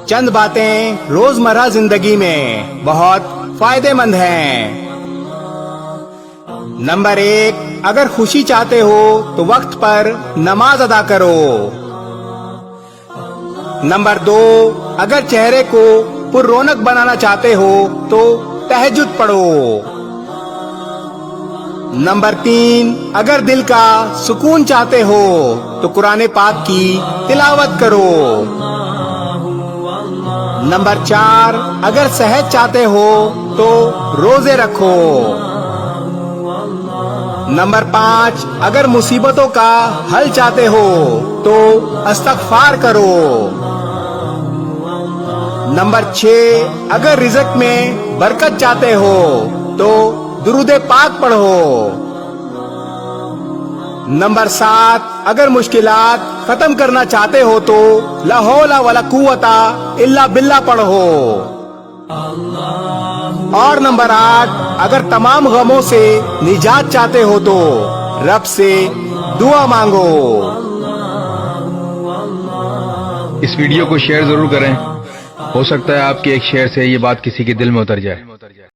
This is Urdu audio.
چند باتیں روزمرہ زندگی میں بہت فائدے مند ہیں۔ نمبر 1، اگر خوشی چاہتے ہو تو وقت پر نماز ادا کرو۔ نمبر 2، اگر چہرے کو پر رونق بنانا چاہتے ہو تو تہجد پڑھو۔ نمبر 3، اگر دل کا سکون چاہتے ہو تو قرآن پاک کی تلاوت کرو۔ نمبر 4، اگر صحت چاہتے ہو تو روزے رکھو۔ نمبر 5، اگر مصیبتوں کا حل چاہتے ہو تو استغفار کرو۔ نمبر 6، اگر رزق میں برکت چاہتے ہو تو درود پاک پڑھو۔ نمبر 7، اگر مشکلات ختم کرنا چاہتے ہو تو لا حول ولا قوت الا باللہ پڑھو۔ اور نمبر 8، اگر تمام غموں سے نجات چاہتے ہو تو رب سے دعا مانگو۔ اس ویڈیو کو شیئر ضرور کریں، ہو سکتا ہے آپ کے ایک شیئر سے یہ بات کسی کے دل میں اتر جائے۔